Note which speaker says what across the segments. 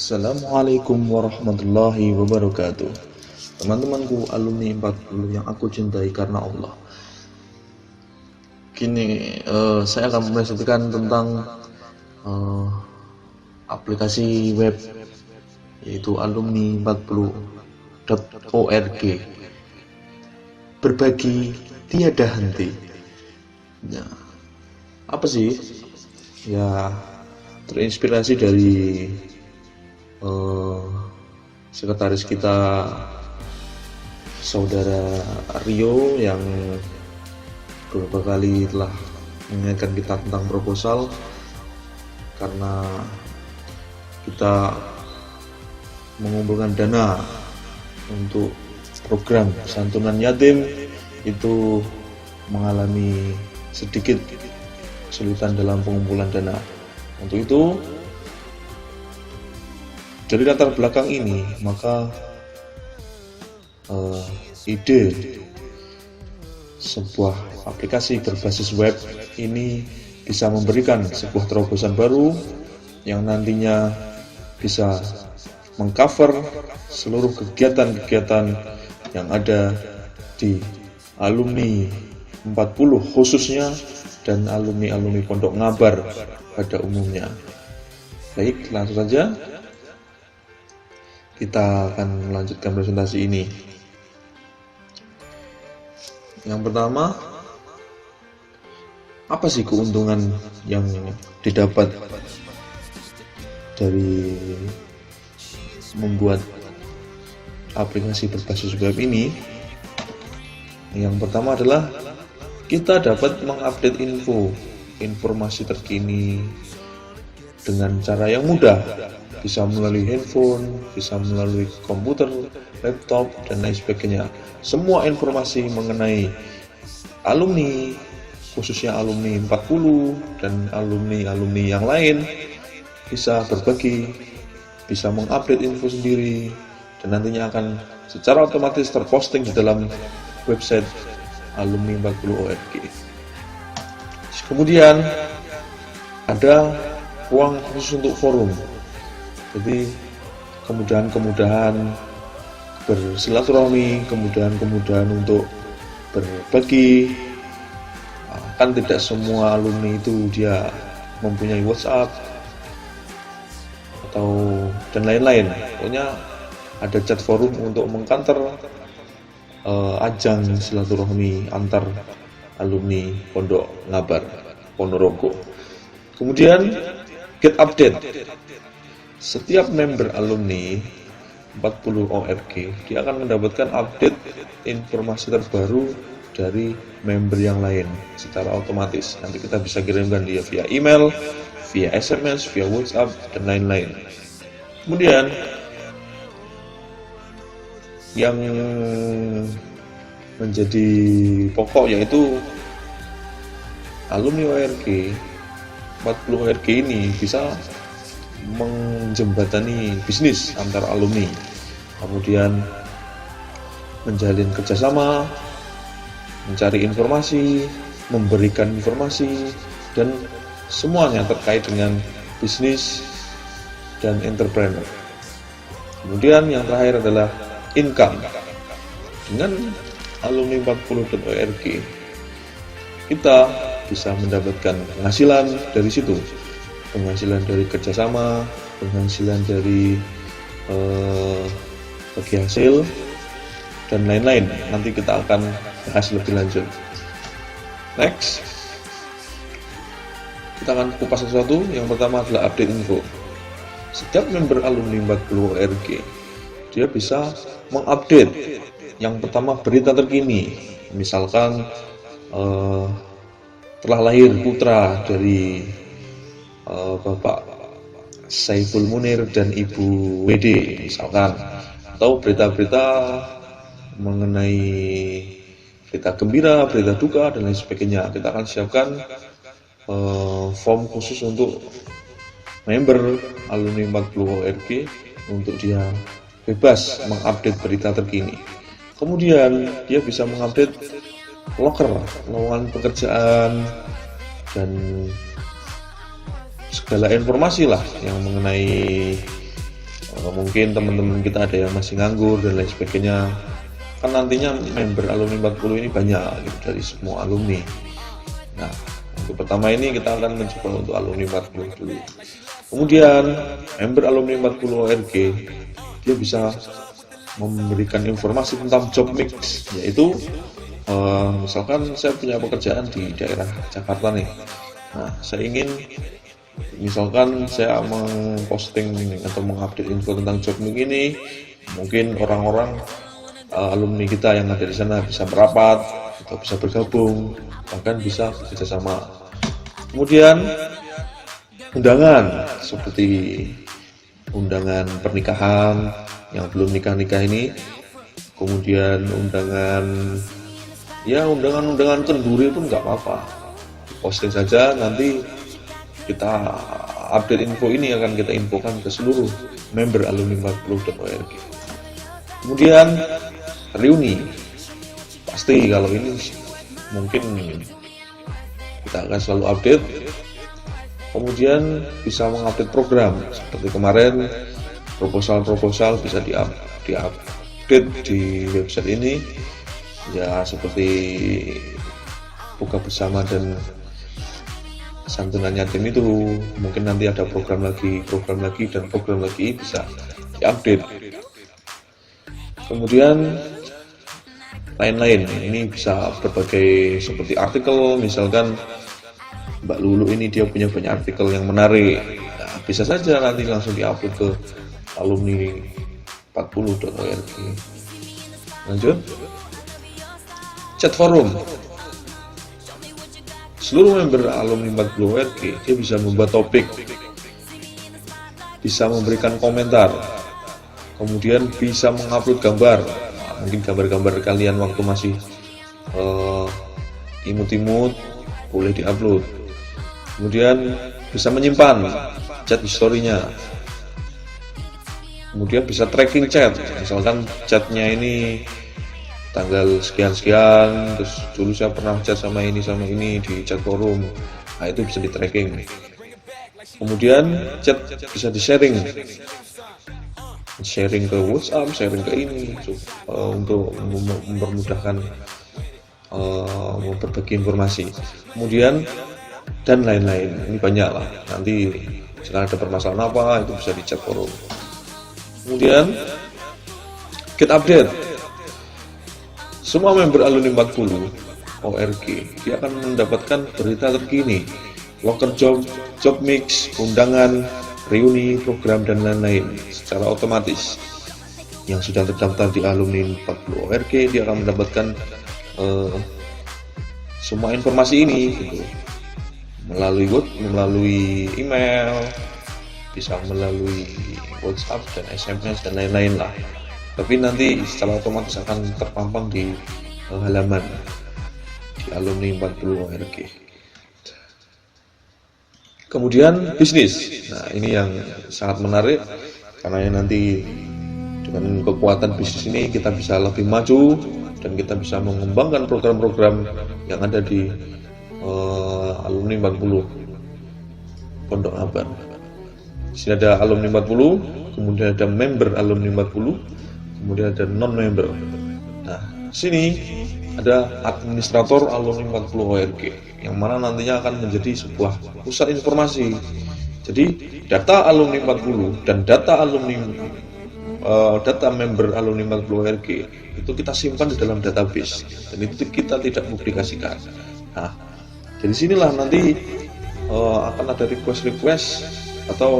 Speaker 1: Assalamualaikum warahmatullahi wabarakatuh. Teman-temanku alumni 40 yang aku cintai karena Allah. Kini saya akan mempresentasikan tentang aplikasi web yaitu alumni40.org. Berbagi tiada henti. Ya, apa sih? Ya, terinspirasi dari sekretaris kita saudara Rio yang beberapa kali telah mengingatkan kita tentang proposal karena kita mengumpulkan dana untuk program santunan yatim itu mengalami sedikit kesulitan dalam pengumpulan dana. Untuk itu, dari latar belakang ini, maka ide sebuah aplikasi berbasis web ini bisa memberikan sebuah terobosan baru yang nantinya bisa mengcover seluruh kegiatan-kegiatan yang ada di alumni 40 khususnya dan alumni-alumni Pondok Ngabar pada umumnya. Baik, langsung saja kita akan melanjutkan presentasi ini. Yang pertama, apa sih keuntungan yang didapat dari membuat aplikasi berbasis web ini? Yang pertama adalah kita dapat mengupdate informasi terkini dengan cara yang mudah. Bisa melalui handphone, bisa melalui komputer, laptop, dan lain sebagainya. Semua informasi mengenai alumni, khususnya alumni 40 dan alumni-alumni yang lain, bisa berbagi, bisa mengupdate info sendiri, dan nantinya akan secara otomatis terposting di dalam website alumni 40.org. Kemudian ada ruang khusus untuk forum. Jadi kemudahan-kemudahan bersilaturahmi, kemudahan-kemudahan untuk berbagi. Kan tidak semua alumni itu dia mempunyai WhatsApp atau dan lain-lain. Pokoknya ada chat forum untuk mengkanter ajang silaturahmi antar alumni Pondok Ngabar, Ponorogo. Kemudian get update. Setiap member alumni 40 ORG dia akan mendapatkan update informasi terbaru dari member yang lain secara otomatis. Nanti kita bisa kirimkan dia via email, via SMS, via WhatsApp, dan lain-lain. Kemudian yang menjadi pokok yaitu alumni ORG 40 ORG ini bisa menjembatani bisnis antar alumni, kemudian menjalin kerjasama, mencari informasi, memberikan informasi, dan semuanya terkait dengan bisnis dan entrepreneur. Kemudian yang terakhir adalah income. Dengan alumni 40.org kita bisa mendapatkan penghasilan dari situ, penghasilan dari kerjasama, penghasilan dari bagi hasil, dan lain-lain. Nanti kita akan bahas lebih lanjut. Next, kita akan kupas sesuatu. Yang pertama adalah update info. Setiap member alumni 40 ORG dia bisa mengupdate yang pertama berita terkini. Misalkan telah lahir putra dari Bapak Saiful Munir dan Ibu WD misalkan, atau berita-berita mengenai berita gembira, berita duka, dan lain sebagainya. Kita akan siapkan form khusus untuk member alumni 40 ORG untuk dia bebas mengupdate berita terkini. Kemudian dia bisa mengupdate loker, lowongan pekerjaan, dan segala informasi lah yang mengenai Mungkin teman-teman kita ada yang masih nganggur dan lain sebagainya, kan nantinya member alumni 40 ini banyak gitu, dari semua alumni. Nah, untuk pertama ini kita akan mencoba untuk alumni 40 dulu. Kemudian member alumni 40 ORG dia bisa memberikan informasi tentang job mix, yaitu misalkan saya punya pekerjaan di daerah Jakarta nih. Nah, saya ingin misalkan saya memposting atau mengupdate info tentang job mix ini, mungkin orang-orang alumni kita yang ada di sana bisa merapat atau bisa bergabung, bahkan bisa bekerjasama. Kemudian undangan seperti undangan pernikahan yang belum nikah-nikah ini, kemudian undangan kenduri pun nggak apa-apa, posting saja, nanti kita update info ini akan kita infokan ke seluruh member alumni 40.org. Kemudian reuni, pasti kalau ini mungkin kita akan selalu update. Kemudian bisa mengupdate program seperti kemarin, proposal bisa diupdate di website ini ya, seperti buka bersama dan santunan yatim itu. Mungkin nanti ada program lagi dan program lagi bisa diupdate. Kemudian lain-lain, ini bisa berbagai seperti artikel, misalkan Mbak Lulu ini dia punya banyak artikel yang menarik, nah, bisa saja nanti langsung diupload ke alumni 40.org. Lanjut, chat forum. Seluruh member alumni 40.org dia bisa membuat topik, bisa memberikan komentar, kemudian bisa mengupload gambar. Nah, mungkin gambar-gambar kalian waktu masih imut-imut boleh diupload. Kemudian bisa menyimpan chat historinya. Kemudian bisa tracking chat, misalkan chatnya ini tanggal sekian-sekian, terus dulu saya pernah chat sama ini di chat forum. Nah, itu bisa di tracking. Kemudian chat bisa di sharing ke WhatsApp, sharing ke ini untuk mempermudahkan berbagi informasi. Kemudian dan lain-lain, ini banyak lah, nanti jika ada permasalahan apa itu bisa di chat forum. Kemudian get update. Semua member alumni 40 ORG dia akan mendapatkan berita terkini, locker job mix, undangan, reuni, program dan lain-lain secara otomatis. Yang sudah terdaftar di alumni 40 ORG dia akan mendapatkan semua informasi ini gitu, melalui email, bisa melalui WhatsApp dan SMS dan lain-lain lah. Tapi nanti secara otomatis akan terpampang di halaman di alumni 40 ORG. Kemudian bisnis. Nah, ini yang sangat menarik karena nanti dengan kekuatan bisnis ini kita bisa lebih maju dan kita bisa mengembangkan program-program yang ada di alumni 40 Pondok Abar. Di sini ada alumni 40, kemudian ada member alumni 40, kemudian ada non-member. Nah, sini ada administrator alumni 40 ORG yang mana nantinya akan menjadi sebuah pusat informasi. Jadi data alumni 40 dan data member alumni 40 ORG itu kita simpan di dalam database dan itu kita tidak publikasikan. Nah, dari sinilah nanti akan ada request atau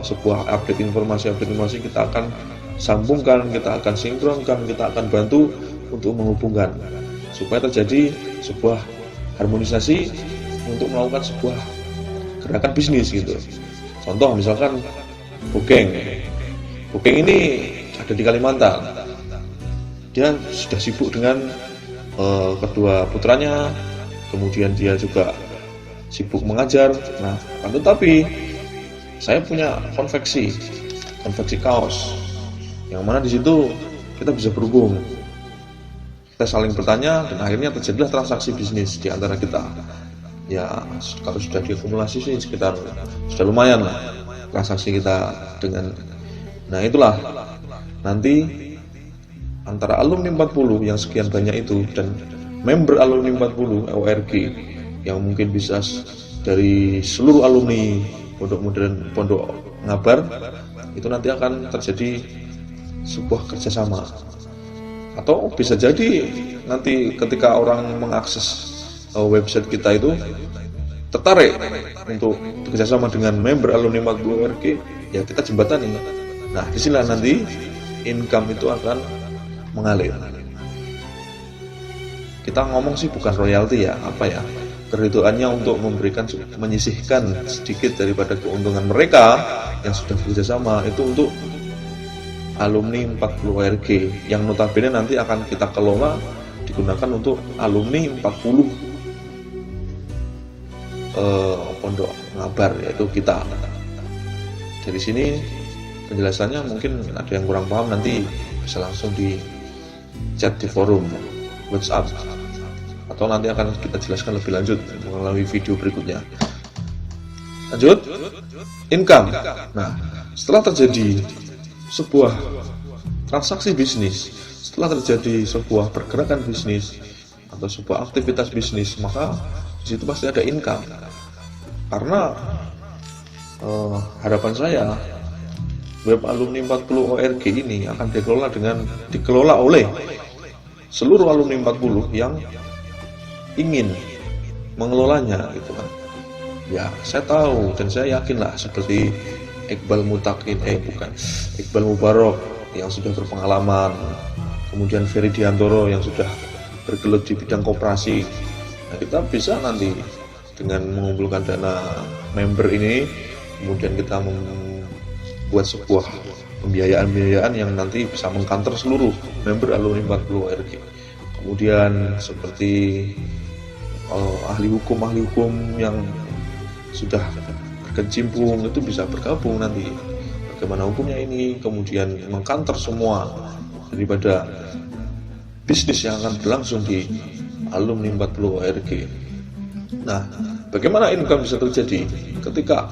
Speaker 1: sebuah update informasi kita akan sambungkan, kita akan sinkronkan, kita akan bantu untuk menghubungkan supaya terjadi sebuah harmonisasi untuk melakukan sebuah gerakan bisnis gitu. Contoh misalkan Booking ini ada di Kalimantan, dia sudah sibuk dengan kedua putranya, kemudian dia juga sibuk mengajar. Nah, tetapi saya punya konveksi kaos, yang mana di situ kita bisa berhubung, kita saling bertanya dan akhirnya terjadilah transaksi bisnis di antara kita. Ya, kalau sudah diakumulasi sih sekitar sudah lumayan lah transaksi kita dengan Nah itulah nanti antara alumni 40 yang sekian banyak itu dan member alumni 40 ORG yang mungkin bisa dari seluruh alumni Pondok Modern Pondok Ngabar, itu nanti akan terjadi sebuah kerjasama. Atau bisa jadi nanti ketika orang mengakses website kita itu tertarik untuk bekerjasama dengan member alumni 40 ORG, ya kita jembatani. Nah disinilah nanti income itu akan mengalir. Kita ngomong sih bukan royalti ya, keridoannya untuk memberikan, menyisihkan sedikit daripada keuntungan mereka yang sudah bekerjasama itu untuk alumni 40 ORG yang notabene nanti akan kita kelola digunakan untuk alumni 40 Pondok Ngabar, yaitu kita. Dari sini penjelasannya mungkin ada yang kurang paham, nanti bisa langsung di chat di forum WhatsApp atau nanti akan kita jelaskan lebih lanjut melalui video berikutnya. Lanjut, income. Nah, setelah terjadi sebuah transaksi bisnis, setelah terjadi sebuah pergerakan bisnis atau sebuah aktivitas bisnis, maka di situ pasti ada income. Karena harapan saya web alumni 40 ORG ini akan dikelola oleh seluruh alumni 40 yang ingin mengelolanya gitu kan. Ya, saya tahu dan saya yakin lah, seperti Iqbal Mubarok yang sudah berpengalaman, kemudian Ferry Diantoro yang sudah bergelut di bidang koperasi. Nah, kita bisa nanti dengan mengumpulkan dana member ini, kemudian kita membuat sebuah pembiayaan yang nanti bisa mengkanter seluruh member alumni 40 ORG. Kemudian seperti ahli hukum yang sudah berkecimpung itu bisa bergabung nanti bagaimana hukumnya ini, kemudian mengkanter semua daripada bisnis yang akan berlangsung di alumni 40 ORG. Nah, bagaimana income bisa terjadi ketika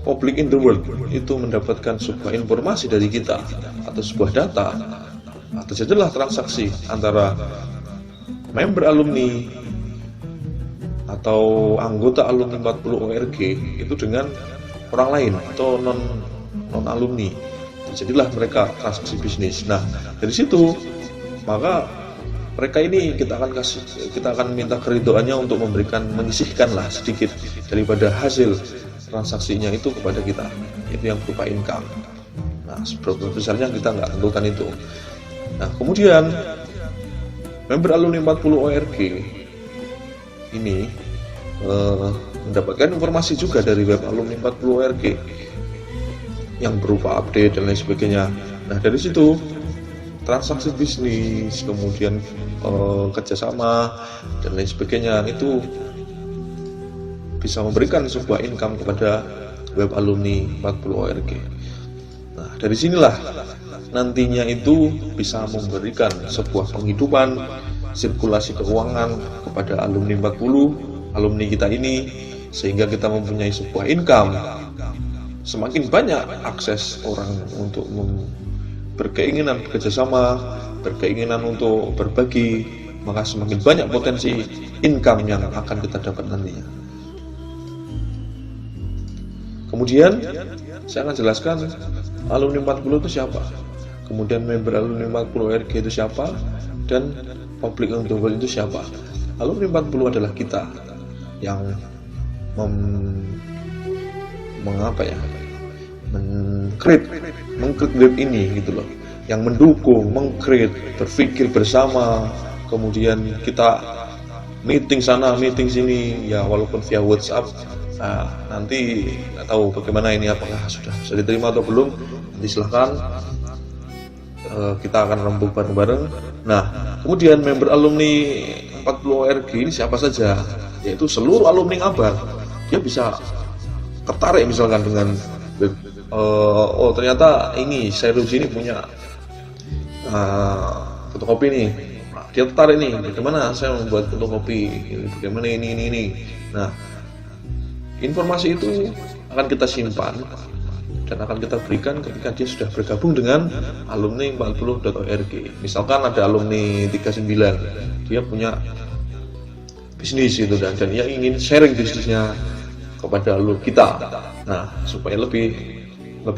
Speaker 1: public in the world itu mendapatkan sebuah informasi dari kita atau sebuah data, atau terjadilah transaksi antara member alumni atau anggota alumni 40 ORG itu dengan orang lain atau non alumni, terjadilah mereka transaksi bisnis. Nah, dari situ maka mereka ini kita akan minta keridoannya untuk menyisihkan lah sedikit daripada hasil transaksinya itu kepada kita, itu yang berupa income. Nah, seberapa besarnya kita nggak tentukan itu. Nah, kemudian member alumni 40 ORG ini mendapatkan informasi juga dari web alumni 40 ORG yang berupa update dan lain sebagainya. Nah, dari situ transaksi bisnis, kemudian kerjasama dan lain sebagainya itu bisa memberikan sebuah income kepada web alumni 40 ORG. Nah, dari sinilah nantinya itu bisa memberikan sebuah penghidupan, sirkulasi keuangan kepada alumni 40, alumni kita ini, sehingga kita mempunyai sebuah income. Semakin banyak akses orang untuk berkeinginan bekerjasama, berkeinginan untuk berbagi, maka semakin banyak potensi income yang akan kita dapat nantinya. Kemudian saya akan jelaskan alumni 40 itu siapa, kemudian member alumni 40 ORG itu siapa, dan public in the world itu siapa. Alumni 40 adalah kita yang meng-create web ini gitu loh, yang mendukung, meng-create, berpikir bersama, kemudian kita meeting sana, meeting sini, ya walaupun via WhatsApp. Nah, nanti nggak tahu bagaimana ini, apakah sudah bisa diterima atau belum, nanti silahkan kita akan rembuk bareng-bareng. Nah, kemudian member alumni 40 ORG ini siapa saja, yaitu seluruh alumni Ngabar. Dia bisa tertarik misalkan dengan oh ternyata ini Syairuzi ini punya fotokopi nih. Nah, dia tertarik nih, bagaimana saya membuat fotokopi, bagaimana ini. Nah, informasi itu akan kita simpan dan akan kita berikan ketika dia sudah bergabung dengan alumni 40.org. Misalkan ada alumni 39, dia punya bisnis gitu, dan dia ingin sharing bisnisnya kepada alumni kita. Nah, supaya lebih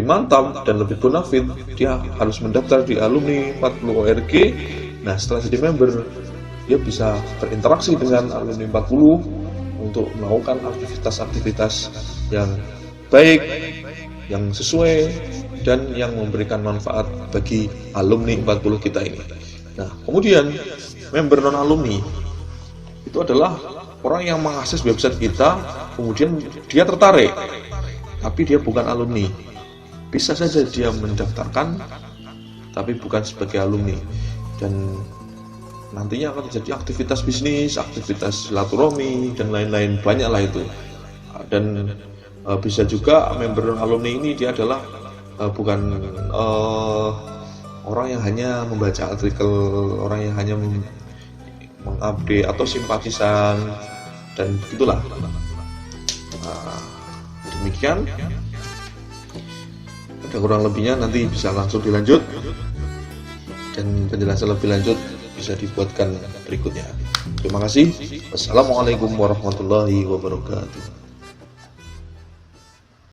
Speaker 1: mantap dan lebih bonafit, dia harus mendaftar di alumni 40.org. Nah, setelah jadi member, dia bisa berinteraksi dengan alumni 40 untuk melakukan aktivitas-aktivitas yang baik, yang sesuai, dan yang memberikan manfaat bagi alumni 40 kita ini. Nah, kemudian member non-alumni itu adalah orang yang mengakses website kita, kemudian dia tertarik, tapi dia bukan alumni. Bisa saja dia mendaftarkan, tapi bukan sebagai alumni, dan nantinya akan terjadi aktivitas bisnis, aktivitas silaturahmi, dan lain-lain, banyaklah itu. Dan bisa juga member alumni ini dia adalah bukan orang yang hanya membaca artikel, orang yang hanya mengupdate atau simpatisan, dan begitulah. Demikian, ada kurang lebihnya nanti bisa langsung dilanjut, dan penjelasan lebih lanjut bisa dibuatkan berikutnya. Terima kasih. Wassalamualaikum warahmatullahi wabarakatuh.